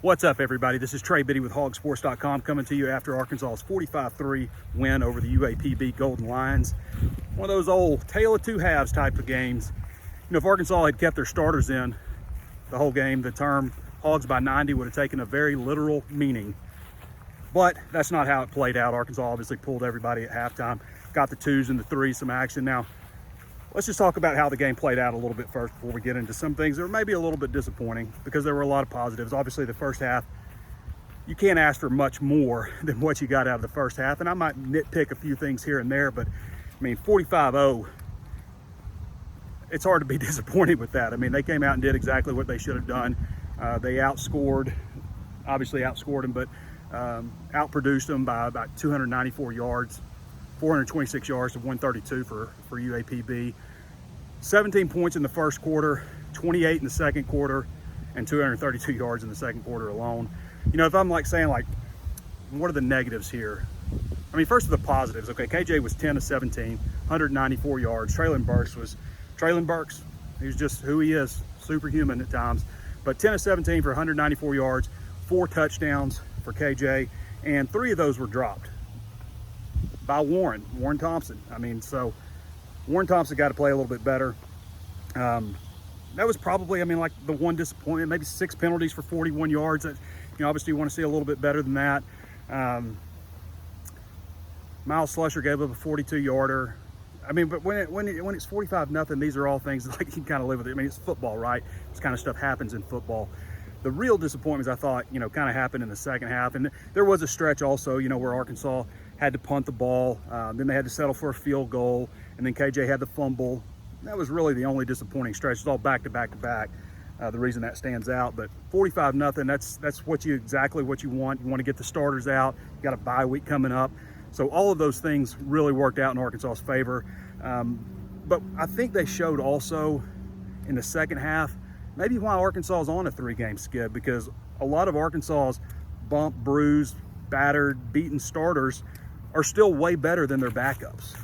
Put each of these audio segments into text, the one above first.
What's up, everybody? This is Trey Biddy with hogsports.com coming to you after Arkansas's 45-3 win over the UAPB Golden Lions. One of those old tale of two halves type of games. You know, if Arkansas had kept their starters in the whole game, the term hogs by 90 would have taken a very literal meaning. But that's not how it played out. Arkansas obviously pulled everybody at halftime, got the twos and the threes, some action. Now, let's just talk about how the game played out a little bit first before we get into some things that were maybe a little bit disappointing, because there were a lot of positives. Obviously, the first half, you can't ask for much more than what you got out of the first half. And I might nitpick a few things here and there, but I mean, 45-0, it's hard to be disappointed with that. I mean, they came out and did exactly what they should have done. They obviously outscored them, but outproduced them by about 294 yards, 426 yards to 132 for UAPB. 17 points in the first quarter, 28 in the second quarter, and 232 yards in the second quarter alone. You know, if I'm saying what are the negatives here? I mean, first of the positives, okay, KJ was 10 of 17, 194 yards. Traylon Burks, he's just who he is, superhuman at times. But 10 of 17 for 194 yards, 4 touchdowns for KJ, and 3 of those were dropped by Warren Thompson. I mean, so Warren Thompson got to play a little bit better. That was probably, I mean, like the one disappointment, maybe 6 penalties for 41 yards. That, you know, obviously you want to see a little bit better than that. Miles Slusher gave up a 42-yarder. I mean, but when it's 45-0, these are all things like you can kind of live with it. I mean, it's football, right? This kind of stuff happens in football. The real disappointments, I thought, you know, kind of happened in the second half. And there was a stretch also, you know, where Arkansas had to punt the ball. Then they had to settle for a field goal. And then KJ had the fumble. That was really the only disappointing stretch. It's all back to back to back. The reason that stands out. But 45-0, that's exactly what you want. You want to get the starters out. You got a bye week coming up. So all of those things really worked out in Arkansas's favor. But I think they showed also in the second half maybe why Arkansas is on a 3-game skid, because a lot of Arkansas's bumped, bruised, battered, beaten starters are still way better than their backups.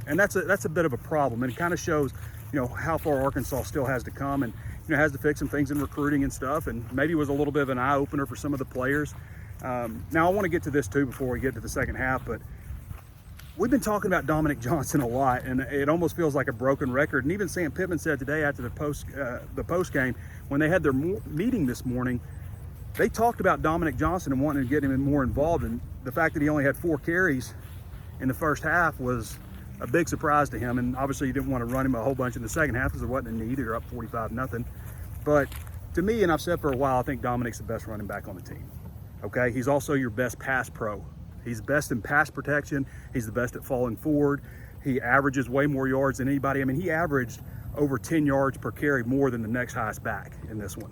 And that's a bit of a problem. And it kind of shows, you know, how far Arkansas still has to come, and, you know, has to fix some things in recruiting and stuff, and maybe it was a little bit of an eye-opener for some of the players. Now, I want to get to this too before we get to the second half, but we've been talking about Dominic Johnson a lot, and it almost feels like a broken record. And even Sam Pittman said today after the post game, when they had their meeting this morning, they talked about Dominic Johnson and wanting to get him more involved. And the fact that he only had 4 carries in the first half was a big surprise to him. And obviously, you didn't want to run him a whole bunch in the second half because there wasn't a need. You're up 45-0. But to me, and I've said for a while, I think Dominic's the best running back on the team. Okay, he's also your best pass pro. He's best in pass protection. He's the best at falling forward. He averages way more yards than anybody. I mean, he averaged over 10 yards per carry more than the next highest back in this one.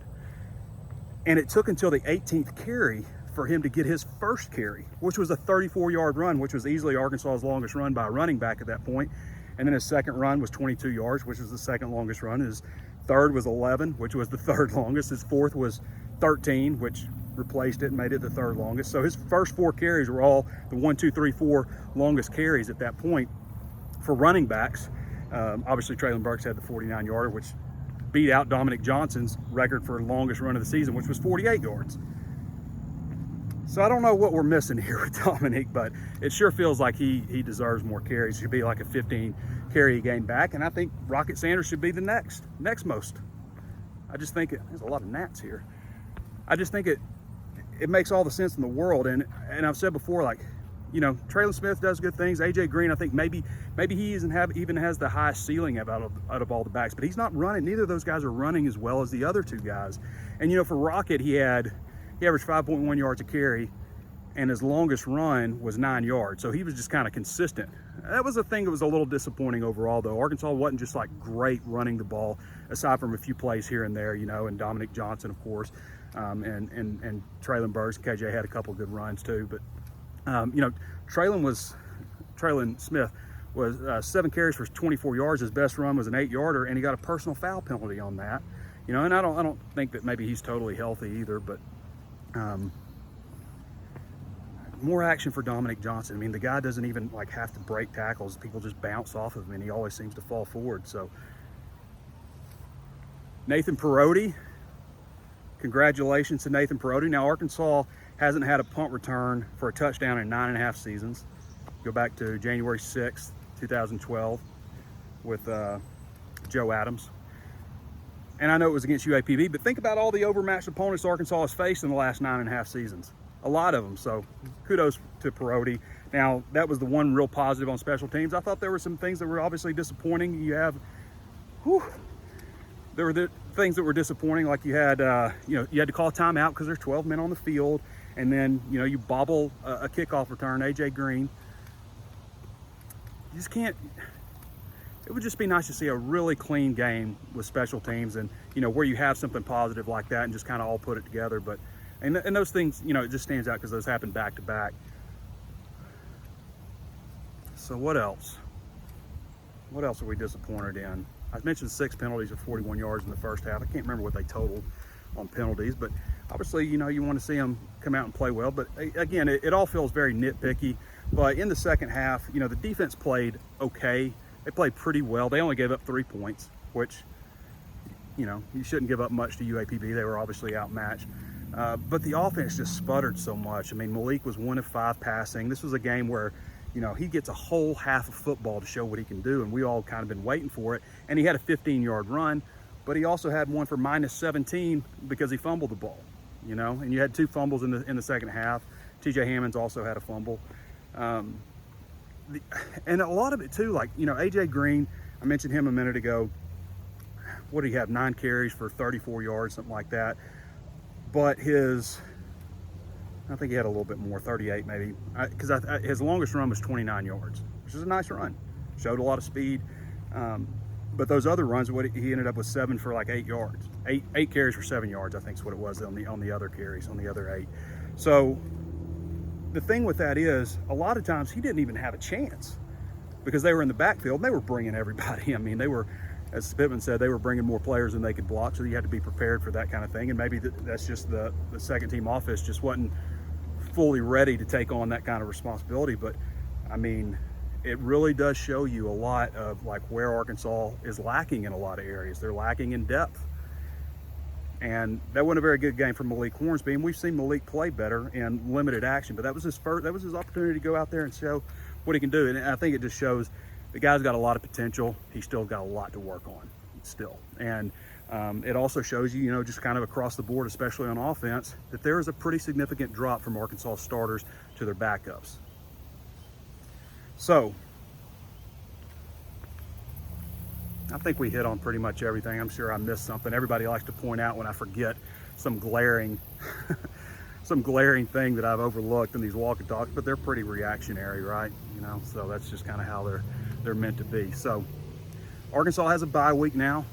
And it took until the 18th carry for him to get his first carry, which was a 34-yard run, which was easily Arkansas's longest run by a running back at that point. And then his second run was 22 yards, which was the second longest run. His third was 11, which was the third longest. His fourth was 13, which replaced it and made it the third longest. So his first 4 carries were all the 1, 2, 3, 4 longest carries at that point for running backs. Obviously, Traylon Burks had the 49-yarder, which beat out Dominic Johnson's record for longest run of the season, which was 48 yards. So I don't know what we're missing here with Dominic, but it sure feels like he deserves more carries. He should be like a 15-carry a game back, and I think Rocket Sanders should be the next most. I just think there's a lot of gnats here. I just think it makes all the sense in the world. And I've said before, like, you know, Traylon Smith does good things. AJ Green, I think maybe he even has the highest ceiling out of all the backs, but he's not running. Neither of those guys are running as well as the other 2 guys. And, you know, for Rocket, he averaged 5.1 yards a carry, and his longest run was 9 yards. So he was just kind of consistent. That was the thing that was a little disappointing overall, though. Arkansas wasn't just like great running the ball, aside from a few plays here and there, you know, and Dominic Johnson, of course. And Traylon Burks and KJ had a couple of good runs too. But, you know, Traylon Smith was 7 carries for 24 yards. His best run was an 8-yarder, and he got a personal foul penalty on that. You know, and I don't think that maybe he's totally healthy either, but more action for Dominic Johnson. I mean, the guy doesn't even like have to break tackles. People just bounce off of him, and he always seems to fall forward. So Nathan Perotti Congratulations to Nathan Perotti. Now, Arkansas hasn't had a punt return for a touchdown in 9.5 seasons. Go back to January 6th, 2012 with Joe Adams. And I know it was against UAPB, but think about all the overmatched opponents Arkansas has faced in the last 9.5 seasons. A lot of them, so kudos to Perotti. Now, that was the one real positive on special teams. I thought there were some things that were obviously disappointing. There were the things that were disappointing, like you had to call a timeout because there's 12 men on the field, and then, you bobble a kickoff return, AJ Green. You just can't. It would just be nice to see a really clean game with special teams, and where you have something positive like that and just kind of all put it together. But and those things, it just stands out because those happen back to back. So what else? What else are we disappointed in? I mentioned 6 penalties of 41 yards in the first half. I can't remember what they totaled on penalties, but obviously, you want to see them come out and play well. But again, it all feels very nitpicky. But in the second half, the defense played okay. They played pretty well. They only gave up 3 points, which, you shouldn't give up much to UAPB. They were obviously outmatched. But the offense just sputtered so much. I mean, Malik was 1 of 5 passing. This was a game where, he gets a whole half of football to show what he can do, and we all kind of been waiting for it. And he had a 15-yard run, but he also had one for -17 because he fumbled the ball, And you had 2 fumbles in the second half. TJ Hammonds also had a fumble. And a lot of it too, like, AJ Green, I mentioned him a minute ago. What did he have? 9 carries for 34 yards, something like that. But I think he had a little bit more, 38 maybe, because his longest run was 29 yards, which is a nice run. Showed a lot of speed. But those other runs, he ended up with 7 for like 8 yards. 8 carries for 7 yards, I think is what it was on the other carries, on the other 8. So the thing with that is, a lot of times he didn't even have a chance because they were in the backfield and they were bringing everybody. I mean, they were, as Pittman said, they were bringing more players than they could block, so you had to be prepared for that kind of thing. And maybe that's just the second team offense just wasn't fully ready to take on that kind of responsibility. But I mean, it really does show you a lot of like where Arkansas is lacking in a lot of areas. They're lacking in depth. And that wasn't a very good game for Malik Hornsby, and we've seen Malik play better in limited action, but that was his opportunity to go out there and show what he can do. And I think it just shows the guy's got a lot of potential. He's still got a lot to work on still. And it also shows you, just kind of across the board, especially on offense, that there is a pretty significant drop from Arkansas starters to their backups. So I think we hit on pretty much everything. I'm sure I missed something. Everybody likes to point out when I forget some glaring thing that I've overlooked in these walk and talks, but they're pretty reactionary, right? So that's just kind of how they're meant to be. So Arkansas has a bye week now.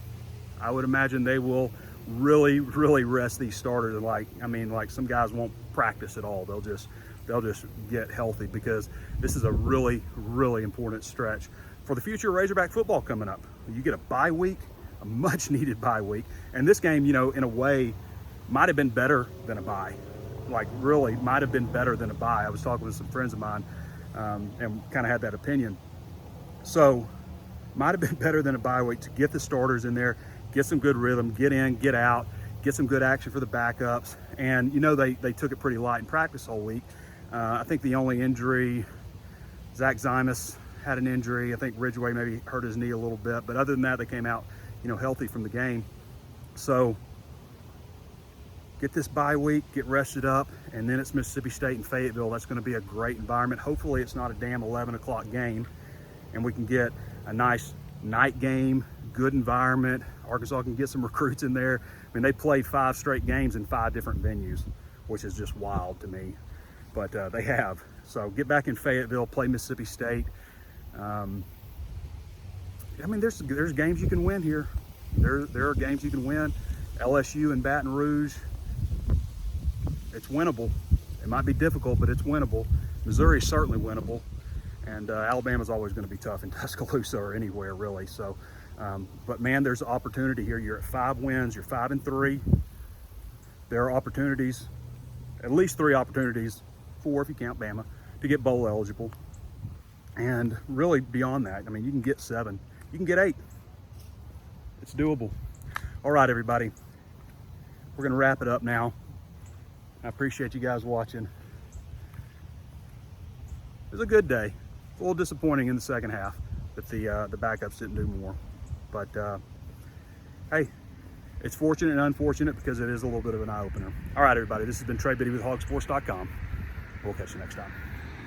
I would imagine they will really, really rest these starters. Like some guys won't practice at all. They'll just get healthy because this is a really, really important stretch for the future of Razorback football coming up. You get a bye week, a much needed bye week. And this game, in a way, might have been better than a bye. Like really might have been better than a bye. I was talking with some friends of mine and kind of had that opinion. So might have been better than a bye week to get the starters in there, get some good rhythm, get in, get out, get some good action for the backups. And they took it pretty light in practice all week. I think the only injury, Zach Zymas had an injury. I think Ridgeway maybe hurt his knee a little bit, but other than that, they came out, healthy from the game. So get this bye week, get rested up, and then it's Mississippi State and Fayetteville. That's going to be a great environment. Hopefully it's not a damn 11 o'clock game, and we can get a nice night game, good environment. Arkansas can get some recruits in there. I mean, they played 5 straight games in 5 different venues, which is just wild to me, but they have. So get back in Fayetteville, play Mississippi State. There's games you can win here. There are games you can win. LSU and Baton Rouge, it's winnable. It might be difficult, but it's winnable. Missouri's certainly winnable. And Alabama's always going to be tough in Tuscaloosa or anywhere, really. So, but man, there's opportunity here. You're at 5 wins. You're 5-3. There are opportunities, at least 3 opportunities, 4 if you count Bama, to get bowl eligible. And really beyond that, you can get 7. You can get 8. It's doable. All right, everybody. we're going to wrap it up now. I appreciate you guys watching. It was a good day. A little disappointing in the second half that the backups didn't do more. But hey, it's fortunate and unfortunate because it is a little bit of an eye-opener. All right, everybody, this has been Trey Biddy with hogsports.com. We'll catch you next time.